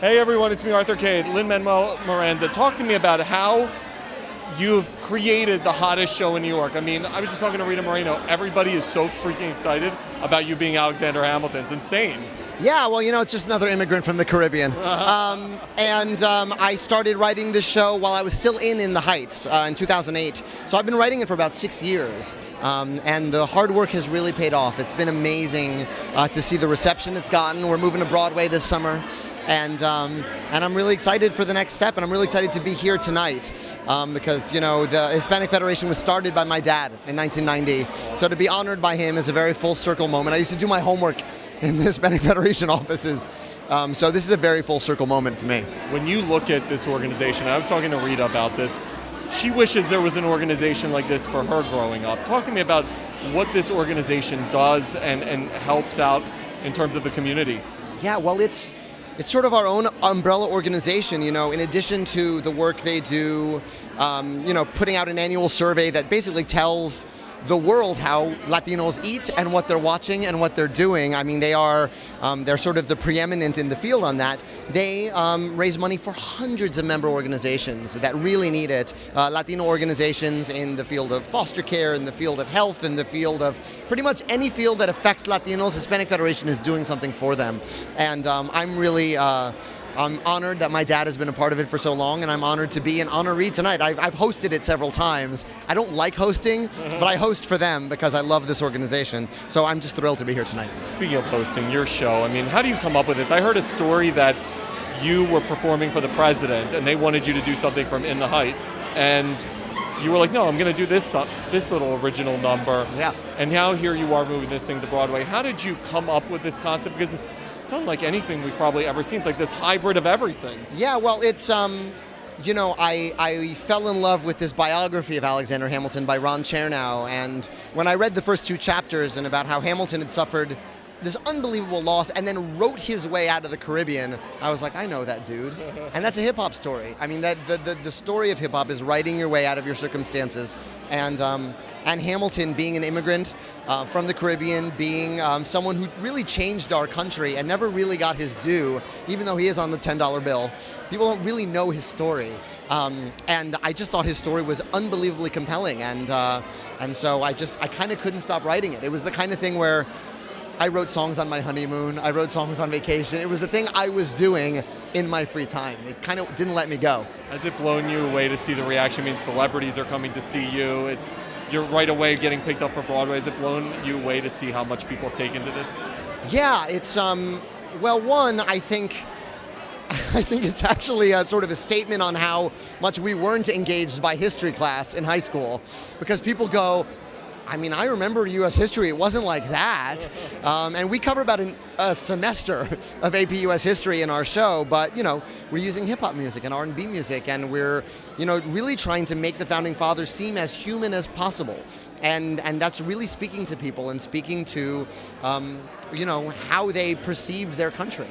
Hey everyone, it's me, Arthur Cade, Lin-Manuel Miranda. Talk to me about how you've created the hottest show in New York. I mean, I was just talking to Rita Moreno. Everybody is so freaking excited about you being Alexander Hamilton. It's insane. Yeah, well, it's just another immigrant from the Caribbean. I started writing this show while I was still in the Heights in 2008. So I've been writing it for about 6 years. And the hard work has really paid off. It's been amazing to see the reception it's gotten. We're moving to Broadway this summer. And I'm really excited for the next step, and I'm really excited to be here tonight because, the Hispanic Federation was started by my dad in 1990. So to be honored by him is a very full circle moment. I used to do my homework in the Hispanic Federation offices. So this is a very full circle moment for me. When you look at this organization, I was talking to Rita about this, she wishes there was an organization like this for her growing up. Talk to me about what this organization does and helps out in terms of the community. Yeah, well, it's sort of our own umbrella organization, in addition to the work they do, putting out an annual survey that basically tells the world how Latinos eat and what they're watching and what they're doing. I mean, they're sort of the preeminent in the field on that. They raise money for hundreds of member organizations that really need it. Latino organizations in the field of foster care, in the field of health, in the field of pretty much any field that affects Latinos. Hispanic Federation is doing something for them. And I'm honored that my dad has been a part of it for so long, and I'm honored to be an honoree tonight. I've hosted it several times. I don't like hosting, but I host for them because I love this organization. So I'm just thrilled to be here tonight. Speaking of hosting, your show, I mean, how do you come up with this? I heard a story that you were performing for the president, and they wanted you to do something from In the Height, and you were like, no, I'm going to do this little original number. Yeah. And now here you are moving this thing to Broadway. How did you come up with this concept? Because it's unlike anything we've probably ever seen. It's like this hybrid of everything. Yeah, well, it's, I fell in love with this biography of Alexander Hamilton by Ron Chernow, and when I read the first 2 chapters and about how Hamilton had suffered this unbelievable loss and then wrote his way out of the Caribbean, I was like, I know that dude. And that's a hip-hop story. I mean, the story of hip-hop is writing your way out of your circumstances. And Hamilton being an immigrant from the Caribbean, being someone who really changed our country and never really got his due, even though he is on the $10 bill. People don't really know his story. And I just thought his story was unbelievably compelling. And so I kind of couldn't stop writing it. It was the kind of thing where I wrote songs on my honeymoon. I wrote songs on vacation. It was the thing I was doing in my free time. It kind of didn't let me go. Has it blown you away to see the reaction? I mean, celebrities are coming to see you. You're right away getting picked up for Broadway. Has it blown you away to see how much people have taken to this? Yeah, it's, well, one, I think it's actually a sort of a statement on how much we weren't engaged by history class in high school. Because people go, I mean, I remember U.S. history. It wasn't like that. And we cover about a semester of AP U.S. history in our show, but, we're using hip-hop music and R&B music, and we're, really trying to make the Founding Fathers seem as human as possible. And that's really speaking to people and speaking to, how they perceive their country.